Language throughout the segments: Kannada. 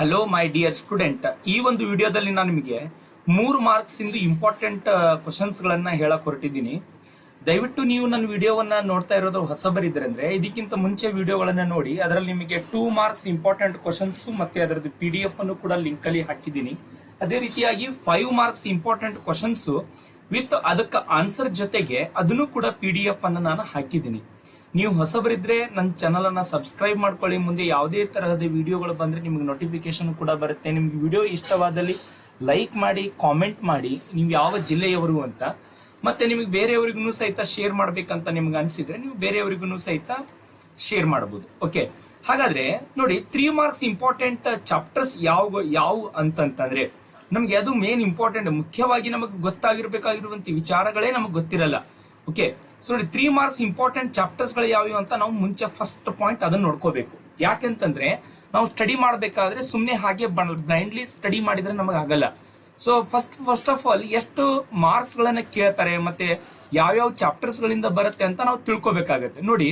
ಹಲೋ ಮೈ ಡಿಯರ್ ಸ್ಟೂಡೆಂಟ್, ಈ ಒಂದು ವಿಡಿಯೋದಲ್ಲಿ ನಾನು ನಿಮಗೆ 3 ಮಾರ್ಕ್ಸ್ ಇಂದು ಇಂಪಾರ್ಟೆಂಟ್ ಕ್ವಶನ್ಸ್ ಗಳನ್ನ ಹೇಳಕ್ ಹೊರಟಿದ್ದೀನಿ. ದಯವಿಟ್ಟು ನೀವು ನನ್ನ ವಿಡಿಯೋವನ್ನ ನೋಡ್ತಾ ಇರೋದು ಹೊಸಬರಿದ್ರೆ ಅಂದ್ರೆ ಇದಕ್ಕಿಂತ ಮುಂಚೆ ವಿಡಿಯೋಗಳನ್ನ ನೋಡಿ. ಅದರಲ್ಲಿ ನಿಮಗೆ 2 ಮಾರ್ಕ್ಸ್ ಇಂಪಾರ್ಟೆಂಟ್ ಕ್ವಶನ್ಸ್ ಮತ್ತೆ ಅದರದ್ದು PDF ಅನ್ನು ಕೂಡ ಲಿಂಕ್ ಅಲ್ಲಿ ಹಾಕಿದ್ದೀನಿ. ಅದೇ ರೀತಿಯಾಗಿ 5 ಮಾರ್ಕ್ಸ್ ಇಂಪಾರ್ಟೆಂಟ್ ಕ್ವಶನ್ಸ್ ವಿತ್ ಅದಕ್ಕೆ ಆನ್ಸರ್ ಜೊತೆಗೆ ಅದನ್ನು ಕೂಡ PDF ಅನ್ನು ನಾನು ಹಾಕಿದ್ದೀನಿ. ನೀವು ಹೊಸಬರಿದ್ರೆ ನನ್ನ ಚಾನಲ್ ಅನ್ನ ಸಬ್ಸ್ಕ್ರೈಬ್ ಮಾಡ್ಕೊಳ್ಳಿ. ಮುಂದೆ ಯಾವುದೇ ತರಹದ ವಿಡಿಯೋಗಳು ಬಂದ್ರೆ ನಿಮಗೆ ನೋಟಿಫಿಕೇಶನ್ ಕೂಡ ಬರುತ್ತೆ. ನಿಮ್ಗೆ ವಿಡಿಯೋ ಇಷ್ಟವಾದಲ್ಲಿ ಲೈಕ್ ಮಾಡಿ, ಕಾಮೆಂಟ್ ಮಾಡಿ ನೀವು ಯಾವ ಜಿಲ್ಲೆಯವರು ಅಂತ. ಮತ್ತೆ ನಿಮಗೆ ಬೇರೆಯವರಿಗೂ ಸಹಿತ ಶೇರ್ ಮಾಡ್ಬೇಕಂತ ನಿಮ್ಗೆ ಅನಿಸಿದ್ರೆ ನೀವು ಬೇರೆಯವರಿಗೂ ಸಹಿತ ಶೇರ್ ಮಾಡಬಹುದು. ಓಕೆ, ಹಾಗಾದ್ರೆ ನೋಡಿ 3 ಮಾರ್ಕ್ಸ್ ಇಂಪಾರ್ಟೆಂಟ್ ಚಾಪ್ಟರ್ಸ್ ಯಾವ ಅಂತಂದ್ರೆ ನಮ್ಗೆ ಅದು ಮೇನ್ ಇಂಪಾರ್ಟೆಂಟ್, ಮುಖ್ಯವಾಗಿ ನಮಗೆ ಗೊತ್ತಾಗಿರ್ಬೇಕಾಗಿರುವಂತ ವಿಚಾರಗಳೇ ನಮಗೆ ಗೊತ್ತಿರಲ್ಲ. ಓಕೆ, ಸೊ ನೋಡಿ 3 ಮಾರ್ಕ್ಸ್ ಇಂಪಾರ್ಟೆಂಟ್ ಚಾಪ್ಟರ್ಸ್ ಗಳು ಯಾವ್ಯಾವ ಅಂತ ನಾವು ಮುಂಚೆ ಫಸ್ಟ್ ಪಾಯಿಂಟ್ ಅದನ್ನ ನೋಡ್ಕೋಬೇಕು. ಯಾಕೆಂತಂದ್ರೆ ನಾವು ಸ್ಟಡಿ ಮಾಡಬೇಕಾದ್ರೆ ಸುಮ್ನೆ ಹಾಗೆ ಬ್ಲೈಂಡ್ಲಿ ಸ್ಟಡಿ ಮಾಡಿದ್ರೆ ನಮಗೆ ಆಗಲ್ಲ. ಸೊ ಫಸ್ಟ್ ಆಫ್ ಆಲ್ ಎಷ್ಟು ಮಾರ್ಕ್ಸ್ ಗಳನ್ನ ಕೇಳ್ತಾರೆ ಮತ್ತೆ ಯಾವ್ಯಾವ ಚಾಪ್ಟರ್ಸ್ ಗಳಿಂದ ಬರುತ್ತೆ ಅಂತ ನಾವು ತಿಳ್ಕೊಬೇಕಾಗತ್ತೆ. ನೋಡಿ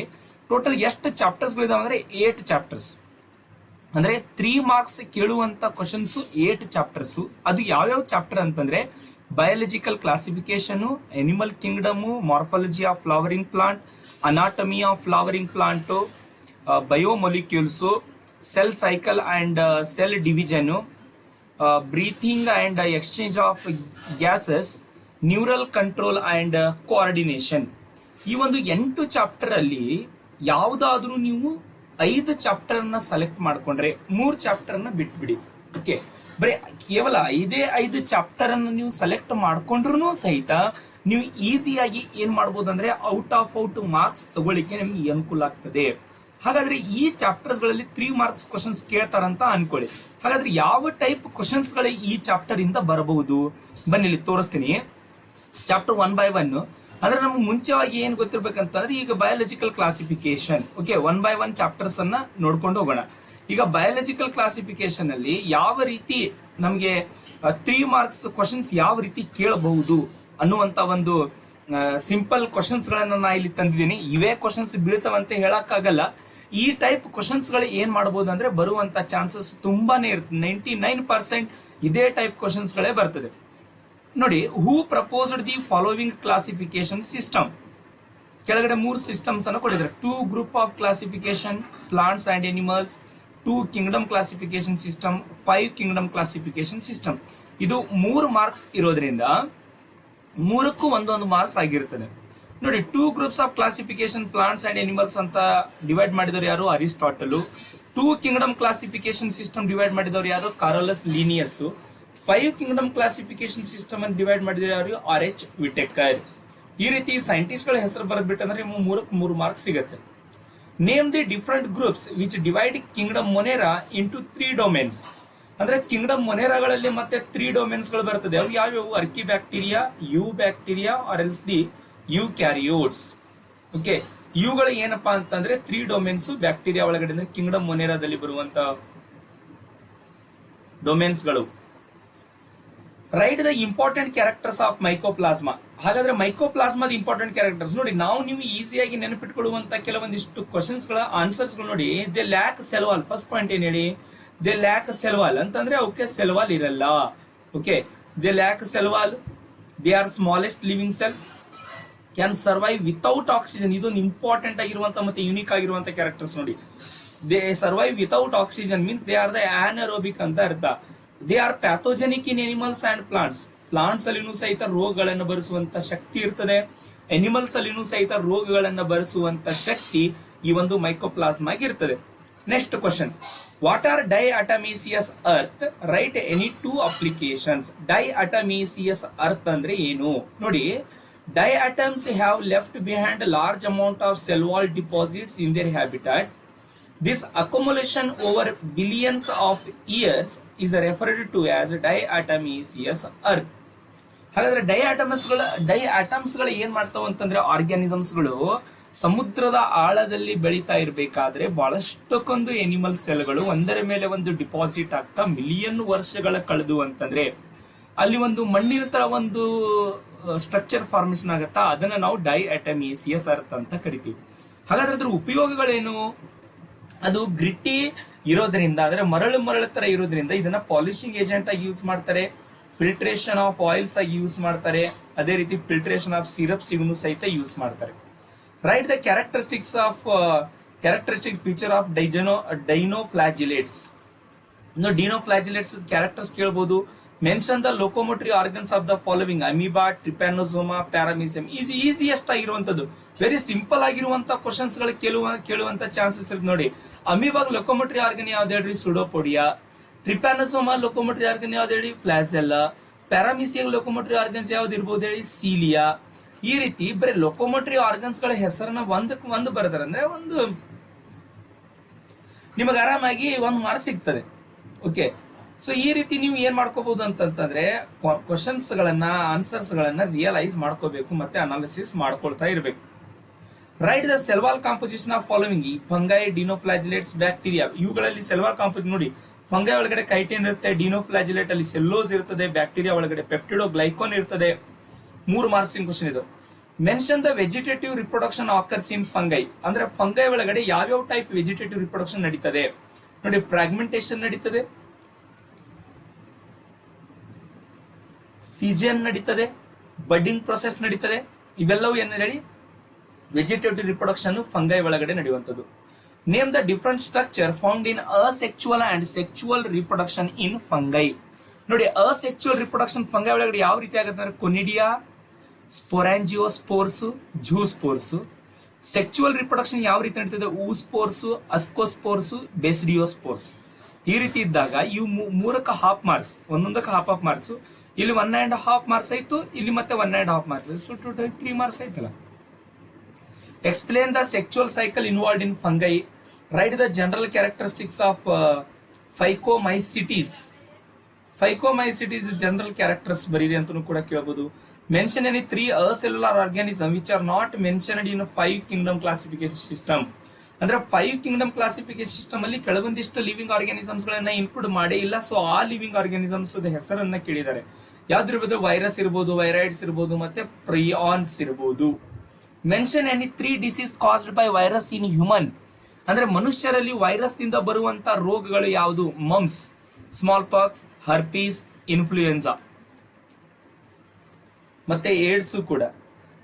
ಟೋಟಲ್ ಎಷ್ಟು ಚಾಪ್ಟರ್ಸ್ ಗಳಿದಾವೆ ಅಂದ್ರೆ 8 ಚಾಪ್ಟರ್ಸ್. ಅಂದ್ರೆ 3 ಮಾರ್ಕ್ಸ್ ಕೇಳುವಂತ ಕ್ವಶನ್ಸ್ 8 ಚಾಪ್ಟರ್ಸ್. ಅದು ಯಾವ್ಯಾವ ಚಾಪ್ಟರ್ ಅಂತಂದ್ರೆ biological classification, animal kingdom, morphology of flowering plant, anatomy of flowering plant, biomolecules, cell cycle and cell division, breathing and exchange of gases, neural control and coordination. ಈ ಒಂದು 8 ಚಾಪ್ಟರ್ ಅಲ್ಲಿ ಯಾವುದಾದ್ರೂ ನೀವು 5 ಚಾಪ್ಟರ್ ಅನ್ನ ಸೆಲೆಕ್ಟ್ ಮಾಡ್ಕೊಂಡ್ರೆ 3 ಚಾಪ್ಟರ್ ಅನ್ನ ಬಿಟ್ಬಿಡಿ. ಓಕೆ, ಬರೀ ಕೇವಲ 5 ಚಾಪ್ಟರ್ ಅನ್ನು ನೀವು ಸೆಲೆಕ್ಟ್ ಮಾಡ್ಕೊಂಡ್ರು ಸಹಿತ ನೀವು ಈಸಿಯಾಗಿ ಏನ್ ಮಾಡ್ಬೋದು ಅಂದ್ರೆ ಔಟ್ ಮಾರ್ಕ್ಸ್ ತಗೊಳ್ಳಿಕ್ಕೆ ನಿಮ್ಗೆ ಅನುಕೂಲ ಆಗ್ತದೆ. ಹಾಗಾದ್ರೆ ಈ ಚಾಪ್ಟರ್ಸ್ ಗಳಲ್ಲಿ 3 ಮಾರ್ಕ್ಸ್ ಕ್ವಶನ್ಸ್ ಕೇಳ್ತಾರಂತ ಅನ್ಕೊಳ್ಳಿ. ಹಾಗಾದ್ರೆ ಯಾವ ಟೈಪ್ ಕ್ವಶನ್ಸ್ ಗಳು ಈ ಚಾಪ್ಟರ್ ಇಂದ ಬರಬಹುದು ಬನ್ನಿ ಇಲ್ಲಿ ತೋರಿಸ್ತೀನಿ. ಚಾಪ್ಟರ್ 1 by 1 ಅಂದ್ರೆ ನಮ್ಗೆ ಮುಂಚೆವಾಗಿ ಏನ್ ಗೊತ್ತಿರ್ಬೇಕಂತಂದ್ರೆ ಈಗ biological classification. Okay, 1 by 1 chapters ಅನ್ನ ನೋಡ್ಕೊಂಡು ಹೋಗೋಣ. ಈಗ ಬಯಾಲಜಿಕಲ್ ಕ್ಲಾಸಿಫಿಕೇಶನ್ ಅಲ್ಲಿ ಯಾವ ರೀತಿ ನಮಗೆ 3 ಮಾರ್ಕ್ಸ್ ಕ್ವಶನ್ಸ್ ಯಾವ ರೀತಿ ಕೇಳಬಹುದು ಅನ್ನುವಂತ ಒಂದು ಸಿಂಪಲ್ ಕ್ವಶನ್ಸ್ ಗಳನ್ನ ನಾ ಇಲ್ಲಿ ತಂದಿದ್ದೀನಿ. ಇವೇ ಕ್ವಶನ್ಸ್ ಬೀಳ್ತಾವಂತ ಹೇಳಕ್ಕಾಗಲ್ಲ. ಈ ಟೈಪ್ ಕ್ವಶನ್ಸ್ ಗಳು ಏನ್ ಮಾಡಬಹುದು ಅಂದ್ರೆ ಬರುವಂತ ಚಾನ್ಸಸ್ ತುಂಬಾನೇ ಇರುತ್ತೆ. 99% ಇದೇ ಟೈಪ್ ಕ್ವಶನ್ಸ್ ಗಳೇ ಬರ್ತದೆ. ನೋಡಿ, who proposed the following classification system. ಕೆಳಗಡೆ 3 ಸಿಸ್ಟಮ್ಸ್ ಅನ್ನು ಕೊಟ್ಟಿದ್ದಾರೆ. 2 group of classification, plants and animals, 2 kingdom classification system, 5 kingdom classification system. ಇದು 3 ಮಾರ್ಕ್ಸ್ ಇರೋದ್ರಿಂದ 3ಕ್ಕೂ ಒಂದೊಂದು ಮಾರ್ಕ್ಸ್ ಆಗಿರ್ತದೆ. ನೋಡಿ, 2 groups of classification, plants and animals ಅಂತ ಡಿವೈಡ್ ಮಾಡಿದವರು ಯಾರು? Aristotle. 2 kingdom classification system divide ಮಾಡಿದವರು ಯಾರು? Carolus Linnaeus. 5 kingdom classification system ಅನ್ನು ಡಿವೈಡ್ ಮಾಡಿದವರು ಯಾರು? RH Whittaker. ಈ ರೀತಿ ಸೈಂಟಿಸ್ಟ್ ಗಳ ಹೆಸರು ಬರೆದ್ಬಿಟ್ಟಂದ್ರೆ 3 ಮಾರ್ಕ್ಸ್ ಸಿಗುತ್ತೆ. Name the different groups which divide kingdom monera into 3 domains. ಅಂದ್ರೆ ಕಿಂಗ್ಡಮ್ ಮೊನೇರಾಗಳಲ್ಲಿ ಮತ್ತೆ 3 ಡೊಮೇನ್ಸ್ ಗಳು ಬರ್ತದೆ. ಅವು ಯಾವ್ಯಾವು? Archaebacteria, eubacteria are else the eukaryotes. Okay, ಇವುಗಳು ಏನಪ್ಪಾ ಅಂತಂದ್ರೆ 3 ಡೊಮೇನ್ಸ್ ಬ್ಯಾಕ್ಟೀರಿಯಾ ಒಳಗಡೆ ಅಂದ್ರೆ ಕಿಂಗ್ಡಮ್ ಮೊನೇರಾದಲ್ಲಿ ಬರುವಂತ ಡೊಮೇನ್ಸ್ ಗಳು. Right the important characters of mycoplasma. ಹಾಗಾದ್ರೆ ಮೈಕೋಪ್ಲಾಸ್ಮಾದ ಇಂಪಾರ್ಟೆಂಟ್ ಕ್ಯಾರೆಕ್ಟರ್ಸ್ ನೋಡಿ, ನೀವು ಈಸಿಯಾಗಿ ನೆನಪಿಟ್ಕೊಳ್ಳುವಂತ ಕೆಲವೊಂದಿಷ್ಟು ಕ್ವಶನ್ಸ್ ಗಳ ಆನ್ಸರ್ಸ್ ಗಳು ನೋಡಿ. They lack cell wall. First point ಏನ್ ಹೇಳಿ? ದೇ ಲ್ಯಾಕ್ ಸೆಲ್ವಾಲ್ ಅಂತಂದ್ರೆ ಅವಕ್ಕೆ ಸೆಲ್ವಾಲ್ ಇರಲ್ಲ. Okay, they lack cell wall. They are smallest living cells, can survive without oxygen. ಇದೊಂದು ಇಂಪಾರ್ಟೆಂಟ್ ಆಗಿರುವಂತ ಮತ್ತೆ ಯುನಿಕ್ ಆಗಿರುವಂತ ಕ್ಯಾರೆಕ್ಟರ್ಸ್ ನೋಡಿ. They survive without oxygen means they are the anaerobic ಅಂತ ಅರ್ಥ. ದೇ ಆರ್ pathogenic in animals and plants. Plants ಅಲ್ಲಿನೂ ಸಹಿತ ರೋಗಗಳನ್ನು ಬರೆಸುವಂತ ಶಕ್ತಿ ಇರ್ತದೆ. ಅನಿಮಲ್ಸ್ ಅಲ್ಲಿನೂ ಸಹಿತ ರೋಗಗಳನ್ನು ಬರೆಸುವಂತ ಶಕ್ತಿ ಈ ಒಂದು ಮೈಕೋಪ್ಲಾಸ್ಮಾಗೆ ಇರ್ತದೆ. Next question, what are diatomaceous earth? Write any 2 applications. Diatomaceous earth ಅಂದ್ರೆ ಏನು ನೋಡಿ. Diatoms have left behind large amount of cell wall deposits in their habitat. This accumulation over billions of years is referred to as diatomaceous earth. ಹಾಗಾದ್ರೆ ಡೈಆಟಮ್ಸ್ ಗಳು ಏನ್ ಮಾಡ್ತಾವ ಅಂತಂದ್ರೆ ಆರ್ಗ್ಯಾನಿಸಮ್ಸ್ ಗಳು ಸಮುದ್ರದ ಆಳದಲ್ಲಿ ಬೆಳೀತಾ ಇರಬೇಕಾದ್ರೆ ಬಹಳಷ್ಟಕ್ಕೊಂದು ಎನಿಮಲ್ ಸೆಲ್ಗಳು ಒಂದರ ಮೇಲೆ ಒಂದು ಡಿಪಾಸಿಟ್ ಆಗ್ತಾ ಮಿಲಿಯನ್ ವರ್ಷಗಳ ಕಳೆದು ಅಂತಂದ್ರೆ ಅಲ್ಲಿ ಒಂದು ಮಣ್ಣಿನ ತರ ಒಂದು ಸ್ಟ್ರಕ್ಚರ್ ಫಾರ್ಮೇಶನ್ ಆಗತ್ತಾ, ಅದನ್ನ ನಾವು ಡೈಅಟಮೀಸಿಯಸ್ ಅರ್ತ್ ಅಂತ ಕರಿತೀವಿ. ಹಾಗಾದ್ರೆ ಅದ್ರ ಉಪಯೋಗಗಳೇನು ಅದು ಗ್ರಿಟ್ಟಿ ಇರೋದ್ರಿಂದ, ಅಂದ್ರೆ ಮರಳು ಮರಳು ತರ ಇರೋದ್ರಿಂದ ಇದನ್ನ ಪಾಲಿಶಿಂಗ್ ಏಜೆಂಟ್ ಆಗಿ ಯೂಸ್ ಮಾಡ್ತಾರೆ, ಫಿಲ್ಟ್ರೇಷನ್ ಆಫ್ ಆಯಿಲ್ಸ್ ಆಗಿ ಯೂಸ್ ಮಾಡ್ತಾರೆ, ಅದೇ ರೀತಿ ಫಿಲ್ಟ್ರೇಷನ್ ಆಫ್ ಸಿರಪ್ಸ್ ಇವನು ಸಹಿತ ಯೂಸ್ ಮಾಡ್ತಾರೆ. Write the characteristic feature of dinoflagellates. ಇನ್ನು ಡಿನೋಫ್ಲಾಜಿಲೇಟ್ಸ್ ಕ್ಯಾರೆಕ್ಟರ್ಸ್ ಕೇಳಬಹುದು. Mention the locomotory organs of the following: amoeba, trypanosoma, paramecium. Easiest ಆಗಿರುವಂತದ್ದು, ವೆರಿ ಸಿಂಪಲ್ ಆಗಿರುವಂತ ಕ್ವಶನ್ಸ್ ಗಳು ಕೇಳುವಂತ ಚಾನ್ಸಸ್ ಇರುತ್ತೆ ನೋಡಿ. ಅಮೀಬಾಗ್ ಲೋಕೋಮೋಟರಿ ಆರ್ಗನ್ ಯಾವ್ದು ಹೇಳ್ರಿ? ಸುಡೋಪೋಡಿಯಾ. ಟ್ರಿಪ್ಯಾನೋಸೋಮಾ ಲೋಕೋಮೋಟರಿ ಆರ್ಗನ್ ಯಾವ್ದು ಹೇಳಿ? ಫ್ಲಾಜೆಲ್ಲಾ. ಪ್ಯಾರಾಮೀಸಿಯಂ ಲೋಕೋಮೋಟರಿ ಆರ್ಗನ್ಸ್ ಯಾವ್ದು ಇರ್ಬೋದು ಹೇಳಿ? ಸೀಲಿಯಾ. ಈ ರೀತಿ ಬರೀ ಲೋಕೋಮೋಟರಿ ಆರ್ಗನ್ಸ್ ಗಳ ಹೆಸರನ್ನ ಒಂದು ಬರ್ತಾರೆ ಅಂದ್ರೆ ಒಂದು ನಿಮಗೆ ಆರಾಮಾಗಿ 1 ಮಾರ್ಕ್ಸ್ ಸಿಗ್ತದೆ. ಓಕೆ, ಸೊ ಈ ರೀತಿ ನೀವು ಏನ್ ಮಾಡ್ಕೋಬಹುದು ಅಂತಂದ್ರೆ ಕ್ವಶನ್ಸ್ ಗಳನ್ನ, ಆನ್ಸರ್ಸ್ ಗಳನ್ನ ರಿಯಲೈಸ್ ಮಾಡ್ಕೋಬೇಕು ಮತ್ತೆ ಅನಾಲಿಸಿಸ್ ಮಾಡ್ಕೊಳ್ತಾ ಇರಬೇಕು. Write the cell wall composition of following: fungi, dinoflagellates, bacteria. ಇವುಗಳಲ್ಲಿ ಸೆಲ್ವಾಲ್ ಕಾಂಪೋಸಿಷನ್ ನೋಡಿ, ಫಂಗೈ ಒಳಗಡೆ ಕೈಟಿನ್ ಇರುತ್ತೆ, ಡಿನೋಫ್ಲಾಜಿಲೇಟ್ ಅಲ್ಲಿ ಸೆಲ್ಲೋಸ್ ಇರ್ತದೆ, ಬ್ಯಾಕ್ಟೀರಿಯಾ ಒಳಗಡೆ ಪೆಪ್ಟಿಡೋಗ್ಲೈಕಾನ್ ಇರ್ತದೆ. 3 ಮಾರ್ಕ್ಸ್ ಕ್ವಶನ್ ಇದು. Mention the vegetative reproduction occurs in fungi. ಅಂದ್ರೆ ಫಂಗೈ ಒಳಗಡೆ ಯಾವ್ಯಾವ ಟೈಪ್ ವೆಜಿಟೇಟಿವ್ ರಿಪ್ರೊಡಕ್ಷನ್ ನಡೀತದೆ ನೋಡಿ. ಫ್ರಾಗ್ಮೆಂಟೇಶನ್ ನಡೀತದೆ, ಫಿಸಿಯನ್ ನಡೀತದೆ, ಬಡ್ಡಿಂಗ್ ಪ್ರೊಸೆಸ್ ನಡೀತದೆ. ಇವೆಲ್ಲವೂ ಏನ್ ಹೇಳಿ? ವೆಜಿಟೇಟಿವ್ ರಿಪ್ರೊಡಕ್ಷನ್ ಫಂಗೈ ಒಳಗಡೆ ನಡೆಯುವಂತದ್ದು. Name the different structure found in asexual and sexual reproduction in fungi. ನೋಡಿ, ಅಸೆಕ್ಚುವಲ್ ರಿಪ್ರೊಡಕ್ಷನ್ ಫಂಗೈ ಒಳಗಡೆ ಯಾವ ರೀತಿ ಆಗುತ್ತೆ ಅಂದ್ರೆ ಕೊನಿಡಿಯಾ, ಸ್ಪೊರಾಂಜಿಯೋಸ್ಪೋರ್ಸ್, ಝೂಸ್ಪೋರ್ಸ್. ಸೆಕ್ಚುವಲ್ ರಿಪ್ರೊಡಕ್ಷನ್ ಯಾವ ರೀತಿ ನಡೀತದೆ? ಊಸ್ಪೋರ್ಸ್, ಅಸ್ಕೋಸ್ಪೋರ್ಸ್, ಬೆಸಿಡಿಯೋಸ್ಪೋರ್ಸ್. ಈ ರೀತಿ ಇದ್ದಾಗ ಇವು 3ಕ್ಕೆ ಹಾಫ್ ಮಾರ್ಕ್ಸ್, ಒಂದೊಂದಕ್ಕೆ ಹಾಫ್ ಮಾರ್ಕ್ಸ್. ಇಲ್ಲಿ 1.5 ಮಾರ್ಕ್ಸ್ ಆಯ್ತು, ಇಲ್ಲಿ ಮತ್ತೆ 1.5 ಮಾರ್ಕ್ಸ್. ಸೊ ಟೋಟಲ್ 3 ಮಾರ್ಕ್ಸ್ ಆಯ್ತಲ್ಲ. Explain the sexual cycle involved in fungi. Write the general characteristics of phycomycetes. Phycomycetes general characters ಬರೀರಿ ಅಂತಲೂ ಕೂಡ ಕೇಳಬಹುದು. Mention any 3 acellular organism which are not mentioned in 5 kingdom classification system. ಅಂದ್ರೆ 5 ಕಿಂಗ್ಡಮ್ ಕ್ಲಾಸಿಫಿಕೇಶನ್ ಸಿಸ್ಟಮ್ ಅಲ್ಲಿ ಕೆಲವೊಂದಿಷ್ಟು ಲಿವಿಂಗ್ ಆರ್ಗಾನಿಸಮ್ಸ್ ಗಳನ್ನ ಇನ್ಕ್ಲೂಡ್ ಮಾಡೇ ಇಲ್ಲ. ಸೊ ಆ ಲಿವಿಂಗ್ ಆರ್ಗಾನಿಸಮ್ಸ್ ಹೆಸರನ್ನ ಕೇಳಿದ್ದಾರೆ. ಯಾವ್ದಿರ್ಬೋದು? ವೈರಸ್ ಇರ್ಬೋದು, ವೈರಾಯ್ಡ್ಸ್ ಇರ್ಬೋದು, ಮತ್ತೆ ಪ್ರಿಯಾನ್ಸ್ ಇರ್ಬೋದು. Mention any 3 disease caused by virus in human. ಅಂದ್ರೆ ಮನುಷ್ಯರಲ್ಲಿ ವೈರಸ್ ನಿಂದ ಬರುವಂತ ರೋಗಗಳು ಯಾವುದು? Mumps, smallpox, herpes, influenza ಮತ್ತೆ ಏಡ್ಸ್ ಕೂಡ.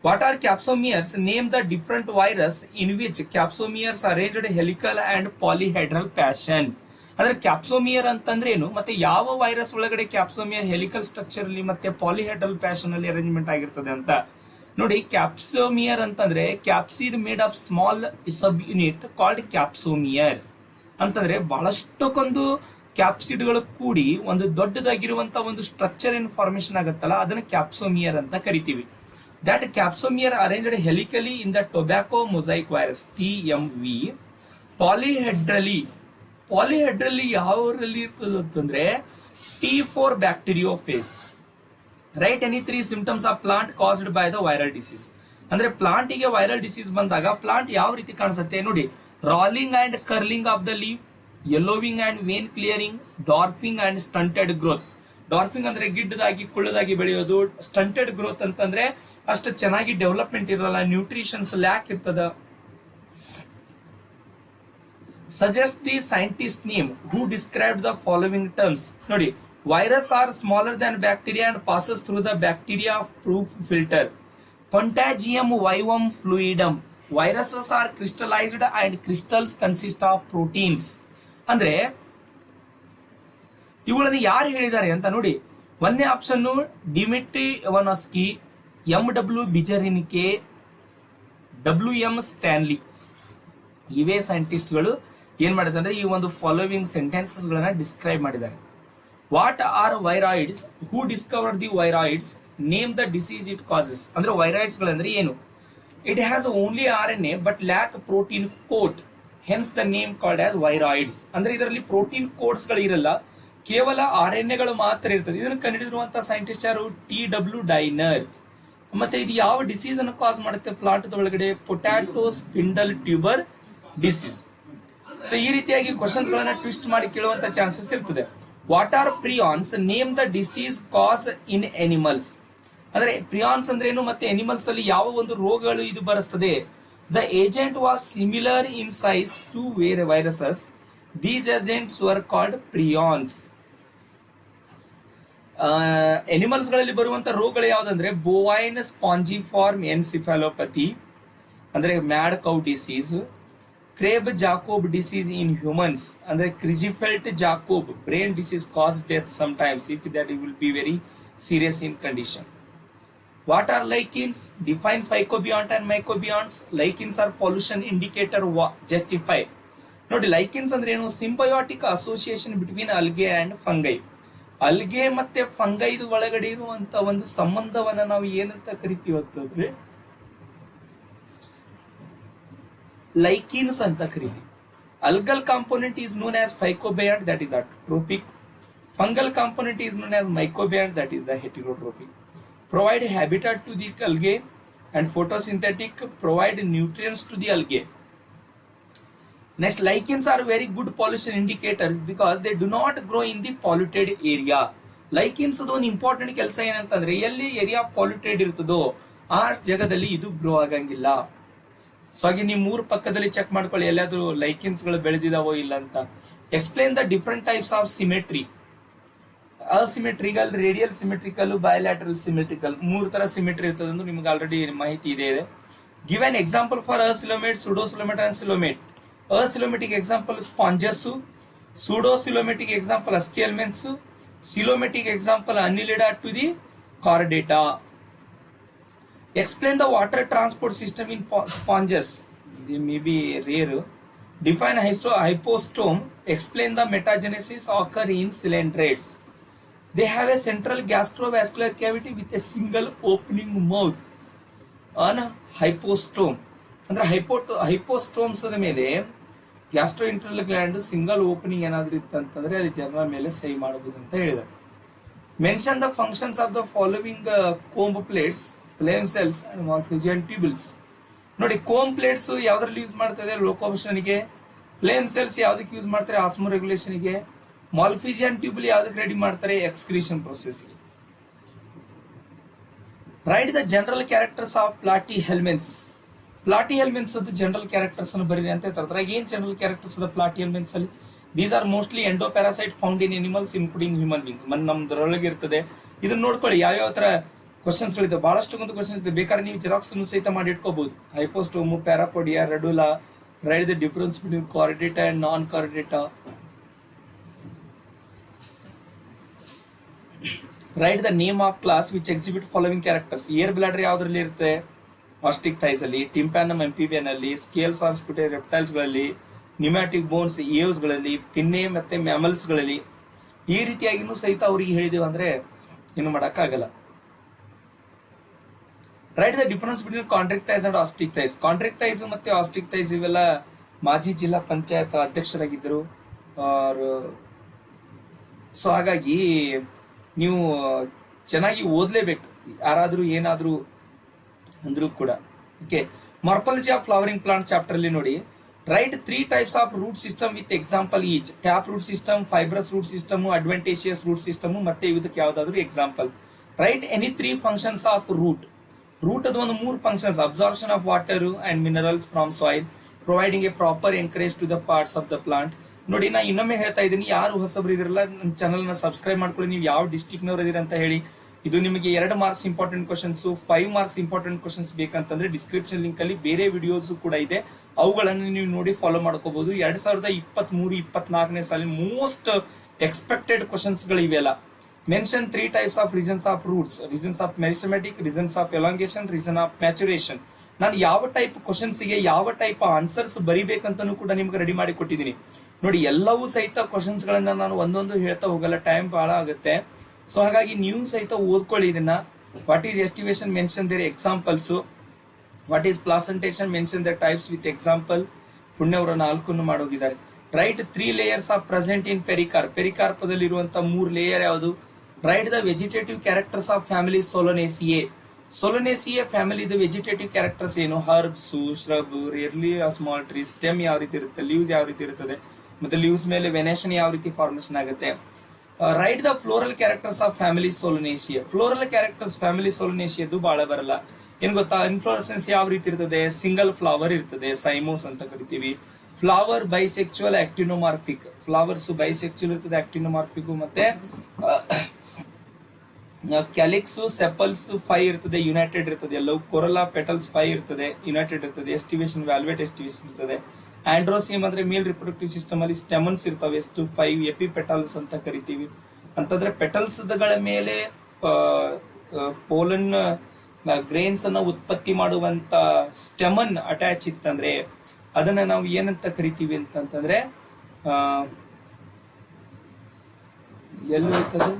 What are capsomeres? Name the different virus in which capsomeres arranged helical and polyhedral fashion. ಅಂದ್ರೆ ಕ್ಯಾಪ್ಸೋಮಿಯರ್ ಅಂತಂದ್ರೆ ಏನು, ಮತ್ತೆ ಯಾವ ವೈರಸ್ ಒಳಗಡೆ ಕ್ಯಾಪ್ಸೋಮಿಯರ್ ಹೆಲಿಕಲ್ ಸ್ಟ್ರಕ್ಚರ್ ಅಲ್ಲಿ ಮತ್ತೆ ಪಾಲಿಹೆಡ್ರಲ್ ಪ್ಯಾಷನ್ ಅಲ್ಲಿ ಅರೇಂಜ್ಮೆಂಟ್ ಆಗಿರ್ತದೆ ಅಂತ ನೋಡಿ. ಕ್ಯಾಪ್ಸೋಮಿಯರ್ ಅಂತಂದ್ರೆ capsid made of small subunit called capsomere. ಅಂತಂದ್ರೆ ಬಹಳಷ್ಟಕ್ಕೊಂದು ಕ್ಯಾಪ್ಸಿಡ್ಗಳು ಕೂಡಿ ಒಂದು ದೊಡ್ಡದಾಗಿರುವಂತ ಒಂದು ಸ್ಟ್ರಕ್ಚರ್ ಇನ್ ಫಾರ್ಮೇಶನ್ ಆಗುತ್ತಲ್ಲ, ಅದನ್ನ ಕ್ಯಾಪ್ಸೋಮಿಯರ್ ಅಂತ ಕರಿತೀವಿ. That capsomere arranged helically in the tobacco mosaic virus TMV. Polyhedrally ಯಾವರಲ್ಲಿ ಇರ್ತದೆ ಅಂತಂದ್ರೆ T4 bacteriophages. Write any 3 symptoms of plant caused by the viral disease. ಅಂದ್ರೆ ಪ್ಲಾಂಟ್ ಗೆ ವೈರಲ್ ಡಿಸೀಸ್ ಬಂದಾಗ ಪ್ಲಾಂಟ್ ಯಾವ ರೀತಿ ಕಾಣಿಸುತ್ತೆ ನೋಡಿ. Rolling and curling of the leave, yellowing and vein clearing, dwarfing and stunted growth. Dwarfing ಅಂದ್ರೆ ಗಿಡ್ಡದಾಗಿ ಕುಳ್ಳದಾಗಿ ಬೆಳೆಯೋದು. ಸ್ಟಂಟೆಡ್ ಗ್ರೋತ್ ಅಂತಂದ್ರೆ ಅಷ್ಟು ಚೆನ್ನಾಗಿ ಡೆವಲಪ್ಮೆಂಟ್ ಇರಲ್ಲ, ನ್ಯೂಟ್ರಿಷನ್ಸ್ ಲ್ಯಾಕ್ ಇರ್ತದ. Suggest the scientist name who describe the following terms. ನೋಡಿ, virus are smaller than bacteria and passes through the bacteria proof filter. Contagium vivum fluidum. Viruses are crystallized and crystals consist of proteins. ಅಂದ್ರೆ ಇವುಗಳನ್ನು ಯಾರು ಹೇಳಿದ್ದಾರೆ ಅಂತ ನೋಡಿ. ಒಂದನೇ option Dmitri Ivanovsky, MW Beijerinck, WM Stanley. ಇವೇ ಸೈಂಟಿಸ್ಟ್ಗಳು ಏನ್ ಮಾಡಿದ್ದಾರೆ ಅಂದ್ರೆ ಈ ಒಂದು ಫಾಲೋವಿಂಗ್ ಸೆಂಟೆನ್ಸಸ್ ಗಳನ್ನ ಡಿಸ್ಕ್ರೈಬ್ ಮಾಡಿದ್ದಾರೆ. What are viroids? Who discovered the viroids? Name the disease it causes. ಅಂದ್ರೆ ವೈರಾಯ್ಡ್ಸ್ ಗಳಂದ್ರೆ ಏನು? It has only RNA but lack protein coat, hence the name called as viroids. ಅಂದ್ರೆ ಇದರಲ್ಲಿ ಪ್ರೋಟೀನ್ ಕೋಟ್ಸ್ ಗಳು ಇರಲ್ಲ, ಕೇವಲ RNA ಗಳು ಮಾತ್ರ ಇರ್ತದೆ. ಇದನ್ನು ಕಂಡುಹಿಡಿದಿರುವಂತಹ ಸೈಂಟಿಸ್ಟ್ ಯಾರು? TW ಡೈನರ್. ಮತ್ತೆ ಇದು ಯಾವ ಡಿಸೀಸ್ ಅನ್ನು ಕಾಸ್ ಮಾಡುತ್ತೆ ಪ್ಲಾಂಟ್ ಒಳಗಡೆ? Potato spindle tuber disease. So ಈ ರೀತಿಯಾಗಿ ಕ್ವಶನ್ಸ್ ಗಳನ್ನ ಟ್ವಿಸ್ಟ್ ಮಾಡಿ ಕೇಳುವಂತ ಚಾನ್ಸಸ್ ಇರ್ತದೆ. What are prions? Name the disease cause in animals. ಅಂದ್ರೆ ಪ್ರಿಯಾನ್ಸ್ ಅಂದ್ರೆ ಏನು, ಮತ್ತೆ ಅನಿಮಲ್ಸ್ ಅಲ್ಲಿ ಯಾವ ಒಂದು ರೋಗಗಳು ಇದು ಬರುತ್ತದೆ? The agent was similar in size to viruses. These agents were called prions. Animals ಗಳಲ್ಲಿ ಬರುವಂತ ರೋಗಗಳು ಯಾವ್ದಂದ್ರೆ ಬೋವೈನ್ ಸ್ಪಾಂಜಿಫಾರ್ಮ್ ಎನ್ಸಿಫಾಲೋಪತಿ ಅಂದ್ರೆ ಮ್ಯಾಡ್ ಕೌ ಡಿಸೀಸ್, ಕ್ರೇಬ್ ಜಾಕೋಬ್ ಡಿಸೀಸ್ ಇನ್ ಹ್ಯೂಮನ್ಸ್ ಅಂದ್ರೆ Creutzfeldt Jakob brain disease cause death sometimes if that will be very serious in condition. What are lichens? Define phycobiont and mycobionts. Lichens are pollution indicator. Justify. ನೋಡಿ ಲೈಕೆನ್ಸ್ ಅಂದ್ರೆ ಏನು? Symbiotic association between algae and fungi. Algae ಮತ್ತೆ ಫಂಗೈದು ಒಳಗಡೆ ಇರುವಂತ ಒಂದು ಸಂಬಂಧವನ್ನ ನಾವು ಏನಂತ ಕರಿತೀವಿ ಅಂತಂದ್ರೆ ಲೈಕಿನ್ಸ್ ಅಂತ ಕರಿತೀವಿ. Algal component is known as phycobiont, that is autotrophic. Fungal component is known as mycobiont, that is the heterotrophic. Provide habitat to the algae and photosynthetic, provide nutrients to the algae. Next, lichens are very good pollution indicators because they do not grow in the polluted area. Lichens ಒಂದು ಇಂಪಾರ್ಟೆಂಟ್ ಕೆಲಸ ಏನಂತಂದ್ರೆ ಎಲ್ಲಿ ಏರಿಯಾ ಪಾಲ್ಯೂಟೆಡ್ ಇರ್ತದೋ ಆ ಜಾಗದಲ್ಲಿ ಇದು ಗ್ರೋ ಆಗಂಗಿಲ್ಲ. ಸೊ ಹಾಗೆ ನೀವು ಮೂರು ಪಕ್ಕದಲ್ಲಿ ಚೆಕ್ ಮಾಡ್ಕೊಳ್ಳಿ ಎಲ್ಲಾದ್ರೂ ಲೈಕೆನ್ಸ್ ಗಳು ಬೆಳೆದಿದಾವೋ ಇಲ್ಲ ಅಂತ. Explain the different types of symmetry. Asymmetrical, radial symmetrical, bilateral symmetrical, ಮೂರು ತರ ಸಿಮೆಟ್ರಿ ಇರ್ತದೆ ಅಂತ ನಿಮ್ಗೆ ಆಲ್ರೆಡಿ ಮಾಹಿತಿ ಇದೆ. Give an example for acoelomate, pseudocoelomate and coelomate. Acoelomatic example sponges, pseudocoelomatic example aschelminthes, coelomatic example annelida to the chordata. Explain the water transport system in sponges. They may be rare. Define hypostome. Explain the metagenesis occur in cylindrids. They have a central gastrovascular cavity with a single opening mouth. On hypostome. ಅಂದ್ರೆ ಹೈಪೋಸ್ಟೋಮ್ಸ್ ಮೇಲೆ ಗ್ಯಾಸ್ಟ್ರೋಇಂಟರ್ನಲ್ ಗ್ಲ್ಯಾಂಡ್ ಸಿಂಗಲ್ ಓಪನಿಂಗ್ ಏನಾದ್ರೂ ಇತ್ತಂತಂದ್ರೆ ಅಲ್ಲಿ ಜರ್ನಲ್ ಮೇಲೆ ಸಹಿ ಮಾಡಬಹುದು ಅಂತ ಹೇಳಿದ್ದಾರೆ. Mention the functions of the following comb plates, flame cells and Malpighian tubules. ನೋಡಿ, ಕೋಮ್ ಪ್ಲೇಟ್ಸ್ ಯಾವ್ದ್ರಲ್ಲಿ ಯೂಸ್ ಮಾಡ್ತಾರೆ? ಲೋಕೋಮೋಷನ್ ಗೆ. ಫ್ಲೇಮ್ ಸೆಲ್ಸ್ ಯಾವ್ದಕ್ಕೆ ಯೂಸ್ ಮಾಡ್ತಾರೆ? ಆಸ್ಮೋ ರೆಗ್ಯುಲೇಷನ್ ಗೆ. ಮಾಲ್ಫಿಜಿಯನ್ ಟ್ಯೂಬಲ್ ಯಾವ್ದಕ್ಕೆ ರೆಡಿ ಮಾಡ್ತಾರೆ? ಎಕ್ಸ್ಕ್ರೀಷನ್ ಪ್ರೊಸೆಸ್ ಗೆ. Write the general characters of platyhelminthes. Platyhelminthes ಅದು ಜನರಲ್ ಕ್ಯಾರೆಕ್ಟರ್ಸ್ ಅನ್ನು ಬರೀರಿ ಅಂತ ಹೇಳ್ತಾರೆ. ಏನ್ ಜನರಲ್ ಕ್ಯಾರೆಕ್ಟರ್ಸ್ ಅದ ಪ್ಲಾಟಿ ಹೆಲ್ಮೆನ್ಸ್ ಅಲ್ಲಿ? These are mostly endoparasite found in animals including human beings. ನಮ್ದ್ರೊಳಗೆ ಇರ್ತದೆ. ಇದನ್ನ ನೋಡ್ಕೊಳ್ಳಿ ಯಾವ ತರ ಕ್ವಶನ್ಸ್ ಗಳಿದೆ, ಬಹಳಷ್ಟು ಒಂದು ಕ್ವಶನ್ಸ್ ಇದೆ. ಬೇಕಾದ್ರೆ ನೀವು ಜೆರಾಕ್ಸ್ ಸಹಿತ ಮಾಡಿ ಇಟ್ಕೋಬಹುದು. Hypostome, parapodia, radula. Write the difference between chordata and non chordata. Write the name of class which exhibit following characters. Air bladder ಯಾವ್ದ್ರಲ್ಲಿ ಇರುತ್ತೆ? ಆಸ್ಟಿಕ್ ಥೈಸ್ ಅಲ್ಲಿ. ಟಿಂಪ್ಯಾನಮ್ ಎಂಪಿಬಿಯನ್ ಅಲ್ಲಿ. ಸ್ಕೇಲ್ಸ್ ಆರ್ ಸ್ಕುಟೆ ರೆಪ್ಟೈಲ್ಸ್ ಗಳಲ್ಲಿ. ನ್ಯೂಮ್ಯಾಟಿಕ್ ಬೋನ್ಸ್ ಏವ್ಸ್ ಗಳಲ್ಲಿ. ಪಿನ್ನೆ ಮತ್ತೆ ಮ್ಯಾಮಲ್ಸ್ ಗಳಲ್ಲಿ. ಈ ರೀತಿಯಾಗಿನೂ ಸಹಿತ ಅವ್ರಿಗೆ ಹೇಳಿದೇವೆ ಅಂದ್ರೆ ಏನು ಮಾಡಕ್ಕಾಗಲ್ಲ. Write the difference between chondrichthyes and osteichthyes. Chondrichthyes ಮತ್ತೆ ಆಸ್ಟಿಕ್ ಥೈಸ್ ಇವೆಲ್ಲ ಮಾಜಿ ಜಿಲ್ಲಾ ಪಂಚಾಯತ್ ಅಧ್ಯಕ್ಷರಾಗಿದ್ದರು. ಸೊ ಹಾಗಾಗಿ ನೀವು ಚೆನ್ನಾಗಿ ಓದ್ಲೇಬೇಕು, ಯಾರಾದ್ರೂ ಏನಾದ್ರೂ ಅಂದ್ರೂ ಕೂಡ. Okay, morphology of flowering plant chapter ಅಲ್ಲಿ ನೋಡಿ, write 3 types of root system with example each. Tap root system, fibrous root system, adventitious root system, ಮತ್ತೆ ಇದಕ್ಕೆ ಯಾವ್ದಾದ್ರು example. Write any 3 functions of root. Root ಅದು ಒಂದು 3 functions: absorption of water and minerals from soil, providing a proper anchorage to the parts of the plant. ನೋಡಿ, ನಾ ಇನ್ನೊಮ್ಮೆ ಹೇಳ್ತಾ ಇದ್ದೀನಿ, ಯಾರು ಹೊಸಬ್ರು ಇದಿರಲ್ಲ ನನ್ನ ಚಾನಲ್ ನ ಸಬ್ಸ್ಕ್ರೈಬ್ ಮಾಡ್ಕೊಳ್ಳಿ. ನೀವು ಯಾವ ಡಿಸ್ಟಿಕ್ ನವರು ಇದೀರ ಅಂತ ಹೇಳಿ. ಇದು ನಿಮಗೆ 2 marks important questions, 5 marks important questions ಬೇಕಂತಂದ್ರೆ ಡಿಸ್ಕ್ರಿಪ್ಷನ್ ಲಿಂಕ್ ಅಲ್ಲಿ ಬೇರೆ ವಿಡಿಯೋಸ್ ಕೂಡ ಇದೆ, ಅವುಗಳನ್ನು ನೀವು ನೋಡಿ ಫಾಲೋ ಮಾಡ್ಕೋಬಹುದು. 2023-24ನೇ ಸಾಲಿನ ಮೋಸ್ಟ್ ಎಕ್ಸ್ಪೆಕ್ಟೆಡ್ ಕ್ವಶನ್ಸ್ ಗಳು ಇವೆಲ್ಲ. Mention 3 types of reasons of roots: reasons of meristematic, reasons of elongation, reason of maturation. ನಾನು ಯಾವ ಟೈಪ್ ಕ್ವಶನ್ಸ್ ಗೆ ಯಾವ ಟೈಪ್ ಆನ್ಸರ್ಸ್ ಬರಿಬೇಕಂತನೂ ಕೂಡ ನಿಮ್ಗೆ ರೆಡಿ ಮಾಡಿ ಕೊಟ್ಟಿದ್ದೀನಿ. ನೋಡಿ, ಎಲ್ಲವೂ ಸಹಿತ ಕ್ವಶನ್ಸ್ ಗಳನ್ನ ನಾನು ಒಂದೊಂದು ಹೇಳ್ತಾ ಹೋಗಲ್ಲ, ಟೈಮ್ ಬಹಳ ಆಗುತ್ತೆ. ಸೊ ಹಾಗಾಗಿ ನೀವು ಸಹಿತ ಓದ್ಕೊಳ್ಳಿ ಇದನ್ನ. What is aestivation? Mention their examples. What is placentation? Mention their types with example. ಪುಣ್ಯವರ 4 ಮಾಡೋಗಿದ್ದಾರೆ. Write 3 layers of present in pericarp. ಪೆರಿಕಾರ್ಪದಲ್ಲಿ ಇರುವಂತಹ 3 ಲೇಯರ್ ಯಾವುದು? Write the vegetative characters of family solanaceae. Solanaceae ಫ್ಯಾಮಿಲಿದ ವೆಜಿಟೇಟಿವ್ ಕ್ಯಾರೆಕ್ಟರ್ಸ್ ಏನು? Herbs, shrub, rarely small tree. Stem ಯಾವ ರೀತಿ ಇರುತ್ತೆ, ಲೀವ್ಸ್ ಯಾವ ರೀತಿ ಇರುತ್ತದೆ, ಮತ್ತೆ ಲೀವ್ಸ್ ಮೇಲೆ ವೆನೇಷನ್ ಯಾವ ರೀತಿ ಫಾರ್ಮೇಶನ್ ಆಗುತ್ತೆ. Write the floral characters of family solanaceae. Floral characters family ಸೋಲನೇಸಿಯದ್ದು ಬಹಳ ಬರಲ್ಲ. ಏನ್ ಗೊತ್ತಾ, ಇನ್ಫ್ಲೋರೆಸೆನ್ಸ್ ಯಾವ ರೀತಿ ಇರ್ತದೆ, ಸಿಂಗಲ್ ಫ್ಲವರ್ ಇರ್ತದೆ, ಸೈಮೋಸ್ ಅಂತ ಕರಿತೀವಿ. ಫ್ಲವರ್ ಬೈಸೆಕ್ಚುವಲ್ ಆಕ್ಟಿನೋಮಾರ್ಫಿಕ್, ಫ್ಲವರ್ಸ್ ಬೈಸೆಕ್ಚುವಲ್ ಇರ್ತದೆ, ಆಕ್ಟಿನೋಮಾರ್ಫಿಕ್. ಮತ್ತೆ ಕ್ಯಾಲಿಕ್ಸ್ ಸೆಪಲ್ಸ್ 5 ಇರ್ತದೆ, ಯುನೈಟೆಡ್ ಇರ್ತದೆ. ಎಲ್ಲವೂ ಕೊರಲಾ ಪೆಟಲ್ಸ್ 5 ಇರ್ತದೆ, ಯುನೈಟೆಡ್ ಇರ್ತದೆ. ಎಸ್ಟಿವೇಶನ್ ವ್ಯಾಲ್ವೇಟ್ ಎಸ್ಟಿವೇಶನ್ ಇರ್ತದೆ. ಆಂಡ್ರೋಸಿಯಮ್ ಅಂದ್ರೆ ಮೇಲ್ ರಿಪ್ರೊಡಕ್ಟಿವ್ ಸಿಸ್ಟಮ್ ಅಲ್ಲಿ ಸ್ಟೆಮನ್ಸ್ ಇರ್ತವೆ, ಎಷ್ಟು 5 ಎಪಿ ಪೆಟಲ್ಸ್ ಅಂತ ಕರಿತೀವಿ. ಅಂತಂದ್ರೆ ಪೆಟಲ್ಸ್ ಗಳ ಮೇಲೆ ಪೋಲನ್ ಗ್ರೇನ್ಸ್ ಅನ್ನ ಉತ್ಪತ್ತಿ ಮಾಡುವಂತ ಸ್ಟೆಮನ್ ಅಟ್ಯಾಚ್ ಇತ್ತಂದ್ರೆ ಅದನ್ನ ನಾವು ಏನಂತ ಕರಿತೀವಿ ಅಂತಂದ್ರೆ ಎಲ್ಲಿರ್ತದೆ,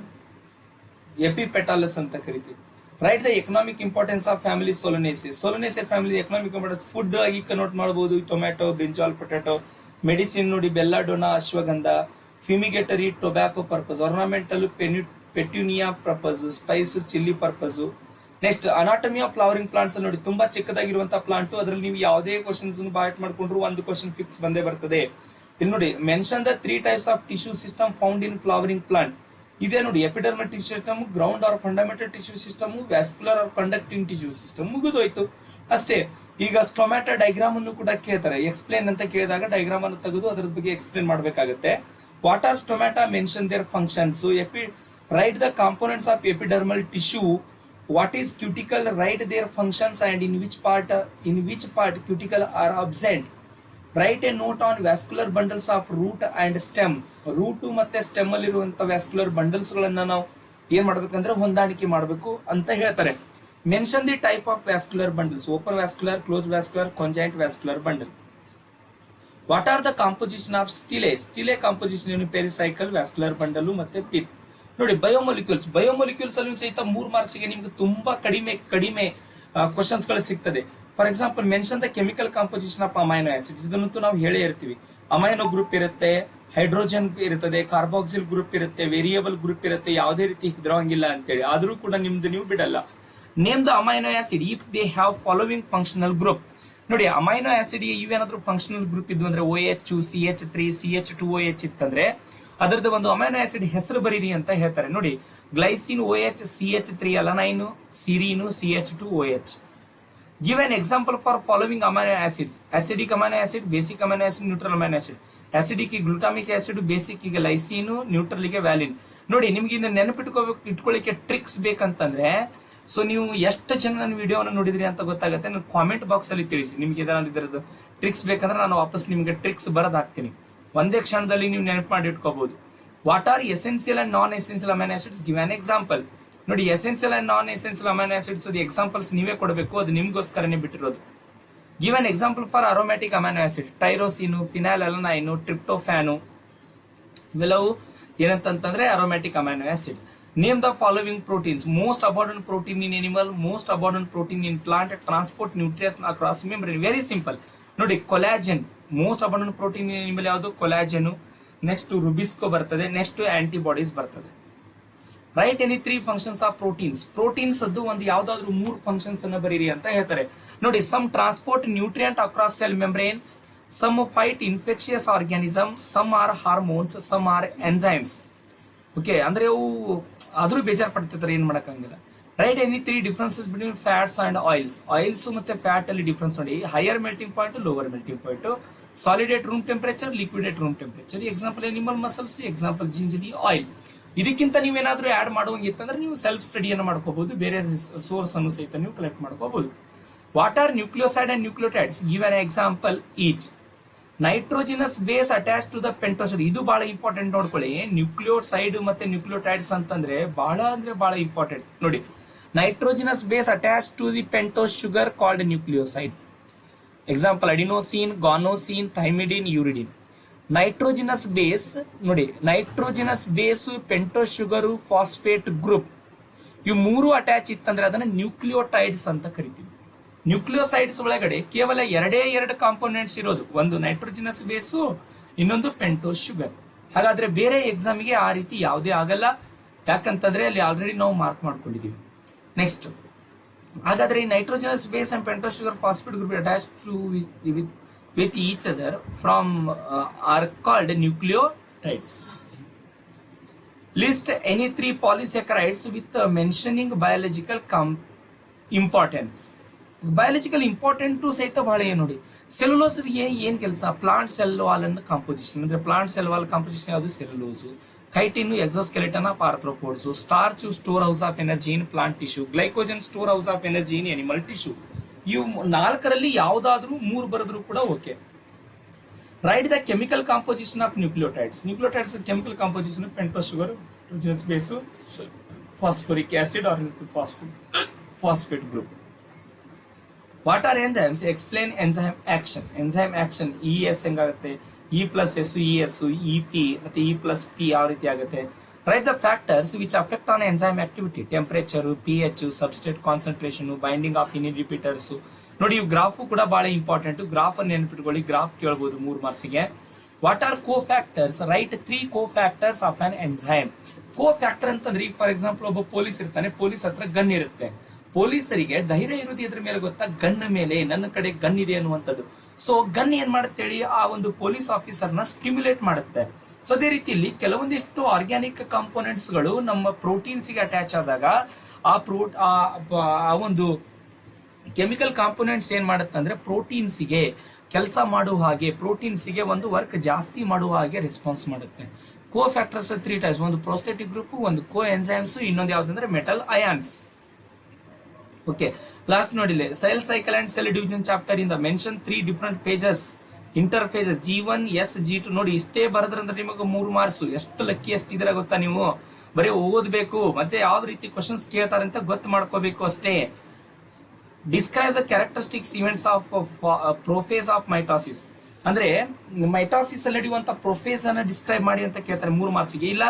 ಎಪಿಪೆಟಾಲಸ್ ಅಂತ ಕರಿತೀವಿ. Write the economic importance of family solanaceous. Solanaceous family economic importance food ಆಗಿ ಕನ್ವರ್ಟ್ ಮಾಡಬಹುದು. Tomato, brinjal, potato. ಮೆಡಿಸಿನ್ ನೋಡಿ, belladonna, ashwagandha. Fumigatory, tobacco purpose. Ornamental, petunia purpose. Spice, chilli purpose. Next anatomy of flowering plants ನೋಡಿ, ತುಂಬಾ ಚಿಕ್ಕದಾಗಿರುವಂತಹ ಪ್ಲಾಂಟ್. ಅದ್ರಲ್ಲಿ ನೀವು ಯಾವುದೇ ಕ್ವಶನ್ಸ್ ಬಾಯ್ಟ್ ಮಾಡ್ಕೊಂಡ್ರು ಒಂದು ಕ್ವಶನ್ ಫಿಕ್ಸ್ ಬಂದೇ ಬರ್ತದೆ. ಇಲ್ಲಿ ನೋಡಿ, mention the 3 types of tissue system found in flowering plant. ಇದೇ ನೋಡಿ, epidermal tissue system, ground or fundamental tissue system, vascular or conducting tissue system. ಮುಗಿದೋಯ್ತು ಅಷ್ಟೇ. ಈಗ ಸ್ಟೊಮ್ಯಾಟೊ ಡೈಗ್ರಾಮ್ ಅನ್ನು ಕೂಡ ಕೇಳ್ತಾರೆ. ಎಕ್ಸ್ಪ್ಲೇನ್ ಅಂತ ಕೇಳಿದಾಗ ಡೈಗ್ರಾಮ್ ಅನ್ನು ತೆಗೆದು ಅದರ ಬಗ್ಗೆ ಎಕ್ಸ್ಪ್ಲೇನ್ ಮಾಡಬೇಕಾಗುತ್ತೆ. What are stomata, mention their functions. Write the components of epidermal tissue. What is cuticle, write their functions and in which part cuticle are absent. Write a note on vascular bundles of root and stem. Root ಮತ್ತೆ ಸ್ಟೆಮ್ ಅಲ್ಲಿ ಇರುವಂತಹ ವ್ಯಾಸ್ಕ್ಯುಲರ್ ಬಂಡಲ್ಸ್ ಗಳನ್ನ ನಾವು ಏನ್ ಮಾಡ್ಬೇಕಂದ್ರೆ ಹೊಂದಾಣಿಕೆ ಮಾಡಬೇಕು ಅಂತ ಹೇಳ್ತಾರೆ. Mention the type of vascular bundles. Open vascular, close vascular, conjoint vascular bundle. What are the composition of stele. Stele composition ಏನು, ಪೆರಿಸೈಕಲ್, ವ್ಯಾಸ್ಕ್ಯುಲರ್ ಬಂಡಲ್ ಮತ್ತೆ ಪಿತ್. ನೋಡಿ, ಬಯೋಮೊಲಿಕ್ಯೂಲ್ಸ್. ಬಯೋಮೊಲಿಕ್ಯೂಲ್ಸ್ ಅಲ್ಲಿ ಸಹಿತ 3 ಮಾರ್ಕ್ಸ್ ಗೆ ನಿಮ್ಗೆ ತುಂಬಾ ಕಡಿಮೆ ಕ್ವಶನ್ಸ್ ಗಳು ಸಿಗ್ತದೆ. For example, mention the chemical composition of amino acids. ಇದನ್ನಂತೂ ನಾವು ಹೇಳೇ ಇರ್ತೀವಿ. ಅಮೈನೋ ಗ್ರೂಪ್ ಇರುತ್ತೆ, ಹೈಡ್ರೋಜನ್ ಇರುತ್ತದೆ, ಕಾರ್ಬಾಕ್ಸಿಲ್ ಗ್ರೂಪ್ ಇರುತ್ತೆ, ವೇರಿಯಬಲ್ ಗ್ರೂಪ್ ಇರುತ್ತೆ. ಯಾವುದೇ ರೀತಿ ಹೆದರೋಂಗಿಲ್ಲ ಅಂತೇಳಿ. ಆದ್ರೂ ಕೂಡ ನಿಮ್ದು ನೀವು ಬಿಡಲ್ಲ. Name the amino acid if they have following functional group. ನೋಡಿ, ಅಮೈನೋ ಆಸಿಡ್ ಇವೇನಾದ್ರೂ ಫಂಕ್ಷನಲ್ ಗ್ರೂಪ್ ಇದ್ವು ಅಂದ್ರೆ OH, CH3, CH2OH ಇತ್ತಂದ್ರೆ ಅದರದ್ದು ಒಂದು ಅಮೈನೋ ಆಸಿಡ್ ಹೆಸರು ಬರೀರಿ ಅಂತ ಹೇಳ್ತಾರೆ. ನೋಡಿ, glycine OH, CH3 alanine, serine, CH2OH. Give an example for following amino acids. Acidic amino acid, basic amino acid, neutral amino acid. Acidic glutamic acid, basic ಗೆ ಲೈಸಿನ್, ನ್ಯೂಟ್ರಲ್ ಗೆ ವ್ಯಾಲಿನ್. ನೋಡಿ, ನಿಮ್ಗೆ ಇನ್ನು ಇಟ್ಕೊಳ್ಳಿಕ್ಕೆ ಟ್ರಿಕ್ಸ್ ಬೇಕಂತಂದ್ರೆ ಸೊ ನೀವು ಎಷ್ಟು ಜನ ನನ್ನ ವಿಡಿಯೋವನ್ನು ನೋಡಿದ್ರಿ ಅಂತ ಗೊತ್ತಾಗುತ್ತೆ. ನಾನು ಕಾಮೆಂಟ್ ಬಾಕ್ಸ್ ಅಲ್ಲಿ ತಿಳಿಸಿ. ನಿಮ್ಗೆ ಇದರದ್ದು ಟ್ರಿಕ್ಸ್ ಬೇಕಂದ್ರೆ ನಾನು ವಾಪಸ್ ನಿಮ್ಗೆ ಟ್ರಿಕ್ಸ್ ಬರೋದು ಹಾಕ್ತೀನಿ. ಒಂದೇ ಕ್ಷಣದಲ್ಲಿ ನೀವು ನೆನಪು ಮಾಡಿ ಇಟ್ಕೋಬಹುದು. What are essential and non essential amino acids. Give an example. ನೋಡಿ, essential and non essential amino acids examples ನೀವೇ ಕೊಡಬೇಕು. ಅದು ನಿಮ್ಗೋಸ್ಕರನೇ ಬಿಟ್ಟಿರೋದು. Give an example for aromatic amino acid. Tyrosine, phenylalanine, tryptophan. ಇವೆಲ್ಲವೂ ಏನಂತಂದ್ರೆ aromatic amino acid. Name the following proteins. Most abundant protein in animal, most abundant protein in plant, transport nutrient across membrane. Very simple. ನೋಡಿ, collagen. Most abundant protein in animal ಯಾವುದು, ಕೊಲಾಜನ್. ನೆಕ್ಸ್ಟ್ ರುಬಿಸ್ಕೋ ಬರ್ತದೆ. ನೆಕ್ಸ್ಟ್ ಆಂಟಿಬಾಡೀಸ್ ಬರ್ತದೆ. Right any 3 functions of proteins. Proteins ಅದು ಒಂದು ಯಾವ್ದಾದ್ರು 3 ಫಂಕ್ಷನ್ಸ್ ಅನ್ನ ಬರೀರಿ ಅಂತ ಹೇಳ್ತಾರೆ. ನೋಡಿ, some transport nutrient across cell membrane, some fight infectious organism, some are hormones, some are enzymes. Okay, ಅಂದ್ರೆ ಅವು ಆದ್ರೂ ಬೇಜಾರ್ ಪಡ್ತಿರ್ತಾರೆ, ಏನ್ ಮಾಡಕ್ಕಾಗಿಲ್ಲ. Write any 3 differences between fats and oils. Oils ಮತ್ತೆ ಫ್ಯಾಟ್ ಅಲ್ಲಿ ಡಿಫರೆನ್ಸ್ ನೋಡಿ. Higher melting point, lower melting point. Solid at room temperature, liquid at room temperature. Example animal muscles, example gingelly oil. ಇದಕ್ಕಿಂತ ನೀವೇನಾದ್ರೂ ಆಡ್ ಮಾಡುವಂಗಿತ್ತಂದ್ರೆ ನೀವು ಸೆಲ್ಫ್ ಸ್ಟಡಿಯನ್ನು ಮಾಡ್ಕೋಬಹುದು. ಬೇರೆ ಸೋರ್ಸ್ ಅನ್ನು ಸಹಿತ ನೀವು ಕಲೆಕ್ಟ್ ಮಾಡ್ಕೋಬಹುದು. What are nucleoside and nucleotides. Give an example each. Nitrogenous base attach to the pentoside. ಇದು ಬಹಳ ಇಂಪಾರ್ಟೆಂಟ್ ನೋಡ್ಕೊಳ್ಳಿ. ನ್ಯೂಕ್ಲಿಯೋಸೈಡ್ ಮತ್ತೆ ನ್ಯೂಕ್ಲಿಯೋಟೈಡ್ಸ್ ಅಂತಂದ್ರೆ ಬಹಳ ಇಂಪಾರ್ಟೆಂಟ್. ನೋಡಿ, nitrogenous base attach to the pentose sugar called nucleoside. Example adenosine, guanosine, thymidine, uridine. Nitrogenous base ನೋಡಿ, nitrogenous base, pentose sugar, phosphate group, ಇವು 3 ಅಟ್ಯಾಚ್ ಇತ್ತಂದ್ರೆ ಅದನ್ನ ನ್ಯೂಕ್ಲಿಯೋಟೈಡ್ಸ್ ಅಂತ ಕರಿತೀವಿ. ನ್ಯೂಕ್ಲಿಯೋಸೈಡ್ಸ್ ಒಳಗಡೆ ಕೇವಲ 2 ಕಾಂಪೋನೆಂಟ್ಸ್ ಇರೋದು. ಒಂದು ನೈಟ್ರೋಜಿನಸ್ ಬೇಸು, ಇನ್ನೊಂದು ಪೆಂಟೋಸ್ ಶುಗರ್. ಹಾಗಾದ್ರೆ ಬೇರೆ ಎಕ್ಸಾಮ್ಗೆ ಆ ರೀತಿ ಯಾವುದೇ ಆಗಲ್ಲ. ಯಾಕಂತಂದ್ರೆ ಅಲ್ಲಿ ಆಲ್ರೆಡಿ ನಾವು ಮಾರ್ಕ್ ಮಾಡ್ಕೊಂಡಿದೀವಿ. ನೆಕ್ಸ್ಟ್, ಹಾಗಾದ್ರೆ ಈ nitrogenous base and pentose sugar phosphate group attach to with each other from are called nucleotides. List any 3 polysaccharides with mentioning biological importance. Biological important ಸಹಿತ ಬಹಳ ಏನು ನೋಡಿ. ಸೆಲ್ಯುಲೋಸ್ ಏನ್ ಕೆಲಸ, ಪ್ಲಾಂಟ್ ಸೆಲ್ ವಾಲ್ ಅನ್ನು ಕಾಂಪೋಸಿಷನ್, ಅಂದ್ರೆ ಪ್ಲಾಂಟ್ ಸೆಲ್ ವಾಲ್ ಕಾಂಪೋಸಿಷನ್ ಯಾವುದು, cellulose. Chitin exoskeleton of arthropods. Starch store house of energy in plant tissue. Glycogen store house of energy in animal tissue. ಇವು 4ರಲ್ಲಿ ಯಾವ್ದಾದ್ರೂ 3 ಬರೆದ್ರು ಕೂಡ okay. Write the chemical composition of nucleotides. Nucleotides chemical composition, pentose sugar, base, phosphoric acid or phosphate group. What are enzymes? Explain enzyme action. Enzyme action ES ಹೆಂಗಾಗುತ್ತೆ, E+S ES, EP ಮತ್ತೆ E+P ಯಾವ ರೀತಿ ಆಗುತ್ತೆ. Write the factors which affect on enzyme activity. Temperature, pH, substrate concentration, binding of in repeaters. ನೋಡಿ ಇವು ಗ್ರಾಫ್ ಕೂಡ ಬಹಳ ಇಂಪಾರ್ಟೆಂಟ್. ಗ್ರಾಫ್ ಅನ್ನು ನೆನಪಿಟ್ಕೊಳ್ಳಿ, ಗ್ರಾಫ್ ಕೇಳಬಹುದು 3 ಮಾರ್ಕ್ಸ್ಗೆ. What are cofactors? Write 3 cofactors of an enzyme. Cofactor ಅಂತಂದ್ರೆ, ಫಾರ್ ಎಕ್ಸಾಂಪಲ್ ಒಬ್ಬ ಪೊಲೀಸ್ ಇರ್ತಾನೆ, ಪೊಲೀಸ್ ಹತ್ರ ಗನ್ ಇರುತ್ತೆ. ಪೊಲೀಸರಿಗೆ ಧೈರ್ಯ ಇರೋದು ಇದ್ರ ಮೇಲೆ ಗೊತ್ತಾ, ಗನ್ ಮೇಲೆ, ನನ್ನ ಕಡೆ ಗನ್ ಇದೆ ಅನ್ನುವಂಥದ್ದು. ಸೊ ಗನ್ ಏನ್ ಮಾಡುತ್ತೆ ಹೇಳಿ, ಆ ಒಂದು ಪೊಲೀಸ್ ಆಫೀಸರ್ನ ಸ್ಟಿಮ್ಯುಲೇಟ್ ಮಾಡುತ್ತೆ. ಸೊ ಅದೇ ರೀತಿಯಲ್ಲಿ ಕೆಲವೊಂದಿಷ್ಟು ಆರ್ಗ್ಯಾನಿಕ್ ಕಾಂಪೋನೆಂಟ್ಸ್ ಗಳು ನಮ್ಮ ಪ್ರೋಟೀನ್ಸ್ ಗೆ ಅಟ್ಯಾಚ್ ಆದಾಗ ಆ ಒಂದು ಕೆಮಿಕಲ್ ಕಾಂಪೋನೆಂಟ್ಸ್ ಏನ್ ಮಾಡುತ್ತೆ ಅಂದ್ರೆ ಪ್ರೋಟೀನ್ಸ್ ಗೆ ಕೆಲಸ ಮಾಡುವ ಹಾಗೆ, ಪ್ರೋಟೀನ್ಸ್ ಗೆ ಒಂದು ವರ್ಕ್ ಜಾಸ್ತಿ ಮಾಡುವ ಹಾಗೆ ರೆಸ್ಪಾನ್ಸ್ ಮಾಡುತ್ತೆ. Cofactors 3 types. ಒಂದು ಪ್ರೋಸ್ಟೆಟಿಕ್ ಗ್ರೂಪ್, ಒಂದು ಕೋ ಎಂಜೈಮ್ಸ್, ಇನ್ನೊಂದು ಯಾವ್ದಂದ್ರೆ ಮೆಟಲ್ ಅಯಾನ್ಸ್. ಓಕೆ, ಲಾಸ್ಟ್ ನೋಡಿಲ್ಲ, cell cycle and cell division chapter ಇಂದ mention 3 different phases, interphases G1 S G2. ನೋಡಿ ಇಷ್ಟೇ ಬರದ್ರಂದ್ರೆ ನಿಮಗೆ 3 ಮಾರ್ಕ್ಸ್. ಎಷ್ಟು ಲಕ್ಕಿ ಎಷ್ಟಿದ್ದೀರಾ ಗೊತ್ತಾ ನೀವು. ಬರೀ ಓದ್ಬೇಕು, ಮತ್ತೆ ಯಾವ್ದು ರೀತಿ ಕ್ವಶನ್ಸ್ ಕೇಳ್ತಾರೆ ಅಂತ ಗೊತ್ತು ಮಾಡ್ಕೋಬೇಕು ಅಷ್ಟೇ. Describe the characteristics events of prophase of mitosis. ಅಂದ್ರೆ ಮೈಟಾಸಿಸ್ ಅಲ್ಲಿ ನಡೆಯುವಂತ ಪ್ರೊಫೇಸ್ ಅನ್ನ ಡಿಸ್ಕ್ರೈಬ್ ಮಾಡಿ ಅಂತ ಕೇಳ್ತಾರೆ 3 ಮಾರ್ಕ್ಸ್ಗೆ. ಇಲ್ಲ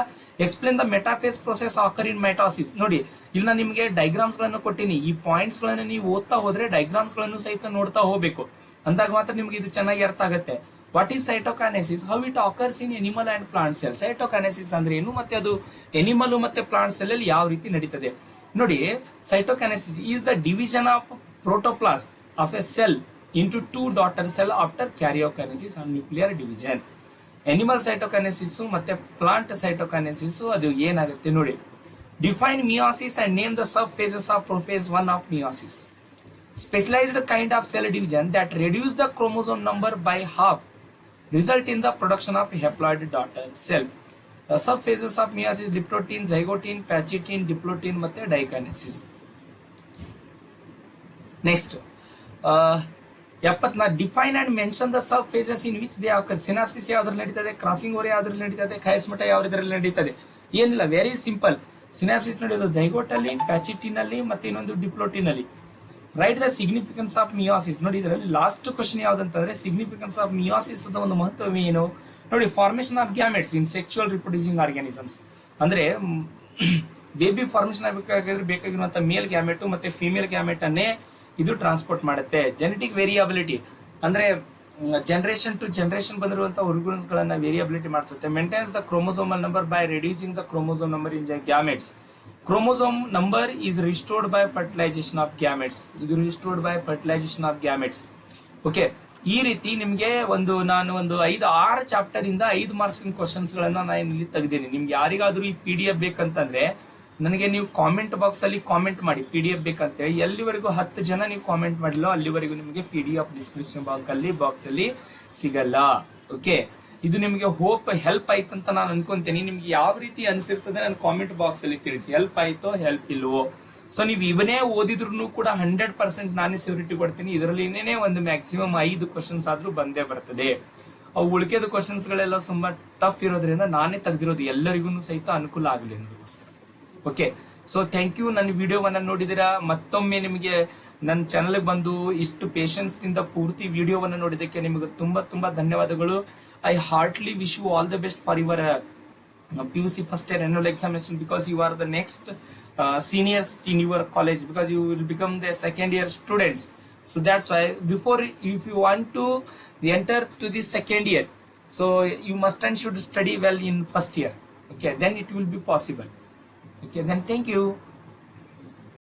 explain the metaphase process occur in mitosis. ನೋಡಿ ಇಲ್ಲ ನಿಮಗೆ ಡೈಗ್ರಾಮ್ಸ್ ಗಳನ್ನು ಕೊಟ್ಟಿನಿ, ಈ ಪಾಯಿಂಟ್ಸ್ ಗಳನ್ನ ನೀವು ಓದ್ತಾ ಹೋದ್ರೆ ಡೈಗ್ರಾಮ್ಸ್ ಗಳನ್ನು ಸಹಿತ ನೋಡ್ತಾ ಹೋಗ್ಬೇಕು, ಅಂದಾಗ ಮಾತ್ರ ನಿಮ್ಗೆ ಇದು ಚೆನ್ನಾಗಿ ಅರ್ಥ ಆಗುತ್ತೆ. What is cytokinesis? How it occurs in animal and plant cell. Cytokinesis ಅಂದ್ರೆ ಏನು, ಮತ್ತೆ ಅದು ಎನಿಮಲ್ ಮತ್ತೆ ಪ್ಲಾಂಟ್ ಸೆಲ್ ಅಲ್ಲಿ ಯಾವ ರೀತಿ ನಡೀತದೆ. ನೋಡಿ, cytokinesis is the division of protoplast of a cell into 2 daughter cell after karyokinesis and nuclear division. Animal cytokinesis ಮತ್ತೆ plant cytokinesis ಅದು ಏನಾಗುತ್ತೆ ನೋಡಿ. Define meiosis and name the sub phases of prophase 1 of meiosis. Specialized kind of cell division that reduce the chromosome number by half result in the production of haploid daughter cell. The sub phases of meiosis: diplotin, zygotin, pachytin, diplotin ಮತ್ತೆ dikinesis. Next, 74 define and mention the sub phases in which they occur. Synapsis ಯಾವ್ದ್ರಲ್ಲಿ ನಡೀತದೆ, ಕ್ರಾಸಿಂಗ್ ಓವರ್ ಯಾವ್ದ್ರಲ್ಲಿ ನಡೀತದೆ, ಖಯಾಸ್ಮಟ ಯಾವ್ದ್ರಲ್ಲಿ ನಡೀತದೆ. ಏನಿಲ್ಲ, ವೆರಿ ಸಿಂಪಲ್. ಸಿನಾಪ್ಸಿಸ್ ನಡೆಯೋದು ಜೈಗೋಟ್ ಅಲ್ಲಿ, ಪ್ಯಾಚಿಟಿನ್ ಅಲ್ಲಿ, ಮತ್ತೆ ಇನ್ನೊಂದು ಡಿಪ್ಲೋಟಿನ್ ಅಲ್ಲಿ. Write the significance of meiosis. ನೋಡಿ ಇದರಲ್ಲಿ ಲಾಸ್ಟ್ ಕ್ವಶನ್ ಯಾವ್ದಂತಂದ್ರೆ ಸಿಗ್ನಿಫಿಕೆನ್ಸ್ ಆಫ್ ಮಿಯಾಸಿಸ್ ಅದ ಒಂದು ಮಹತ್ವ ಏನು ನೋಡಿ. Formation of gametes in sexual reproducing organisms. ಅಂದ್ರೆ ಬೇಬಿ ಫಾರ್ಮೇಶನ್ ಬೇಕಾಗಿರುವಂತ ಮೇಲ್ ಗ್ಯಾಮೆಟ್ ಮತ್ತೆ ಫಿಮೇಲ್ ಗ್ಯಾಮೆಟ್ ಅನ್ನೇ ಇದು ಟ್ರಾನ್ಸ್ಪೋರ್ಟ್ ಮಾಡುತ್ತೆ. ಜೆನೆಟಿಕ್ ವೇರಿಯಬಿಲಿಟಿ ಅಂದ್ರೆ ಜನರೇಷನ್ ಟು ಜನರೇಷನ್ ಬಂದಿರುವಂತಹ ಆರ್ಗನ್ಸ್ ಗಳನ್ನ ವೇರಿಯಬಿಲಿಟಿ ಮಾಡಿಸುತ್ತೆ. Maintains the chromosomal number by reducing the chromosome number in gametes. Chromosome number is restored by fertilization of gametes. ಇದು restored by fertilization of gametes. Okay, ಈ ರೀತಿ ನಿಮ್ಗೆ ನಾನು ಒಂದು 5-6 ಚಾಪ್ಟರ್ ಇಂದ 5 ಮಾರ್ಕ್ಸ್ ಕ್ವಶನ್ಸ್ ಗಳನ್ನ ನಾನು ಇಲ್ಲಿ ತೆಗೆದೀನಿ. ನಿಮ್ಗೆ ಯಾರಿಗಾದ್ರೂ ಈ PDF ಬೇಕಂತಂದ್ರೆ ನನಗೆ ನೀವು ಕಾಮೆಂಟ್ ಬಾಕ್ಸ್ ಅಲ್ಲಿ ಕಾಮೆಂಟ್ ಮಾಡಿ PDF ಬೇಕಂತೇಳಿ. ಎಲ್ಲಿವರೆಗೂ 10 ಜನ ನೀವು ಕಾಮೆಂಟ್ ಮಾಡಿಲ್ಲ ಅಲ್ಲಿವರೆಗೂ ನಿಮಗೆ PDF ಡಿಸ್ಕ್ರಿಪ್ಷನ್ ಬಾಕ್ಸ್ ಅಲ್ಲಿ ಸಿಗಲ್ಲ. ಓಕೆ, ಇದು ನಿಮಗೆ ಹೆಲ್ಪ್ ಆಯ್ತು ಅಂತ ನಾನು ಅನ್ಕೊಂತೀನಿ. ನಿಮ್ಗೆ ಯಾವ ರೀತಿ ಅನ್ಸಿರ್ತದೆ ನಾನು ಕಾಮೆಂಟ್ ಬಾಕ್ಸ್ ಅಲ್ಲಿ ತಿಳಿಸಿ. ಹೆಲ್ಪ್ ಆಯ್ತೋ ಹೆಲ್ಪ್ ಇಲ್ವೋ. ಸೊ ನೀವು ಇವನೇ ಓದಿದ್ರು ಕೂಡ 100% ನಾನೇ ಸೆಕ್ಯೂರಿಟಿ ಕೊಡ್ತೀನಿ. ಇದರಲ್ಲಿ ಇನ್ನೇನೆ ಒಂದು ಮ್ಯಾಕ್ಸಿಮಮ್ 5 ಕ್ವಶನ್ಸ್ ಆದ್ರೂ ಬಂದೇ ಬರ್ತದೆ. ಅವು ಉಳಿಕೆದ ಕ್ವಶನ್ಸ್ ಗಳೆಲ್ಲ ತುಂಬಾ ಟಫ್ ಇರೋದ್ರಿಂದ ನಾನೇ ತೆಗೆದಿರೋದು, ಎಲ್ಲರಿಗೂ ಸಹಿತ ಅನುಕೂಲ ಆಗಲಿ ಅನ್ನೋದಕ್ಕೋಸ್ಕರ. Okay, so thank you. ನನ್ನ ವಿಡಿಯೋವನ್ನ ನೋಡಿದಿರಾ. ಮತ್ತೊಮ್ಮೆ ನಿಮಗೆ ನನ್ನ ಚಾನಲ್ ಬಂದು ಇಷ್ಟು ಪೇಷನ್ಸ್ ದಿಂದ ಪೂರ್ತಿ ವಿಡಿಯೋವನ್ನ ನೋಡಿದಕ್ಕೆ ನಿಮಗೆ ತುಂಬಾ ಧನ್ಯವಾದಗಳು. I heartly wish you all the best for your PUC first year annual examination, because you are the next seniors in your college, because you will become the second year students. So that's why if you want to enter to the second year, so you must and should study well in first year. Okay, then it will be possible. Okay, then thank you.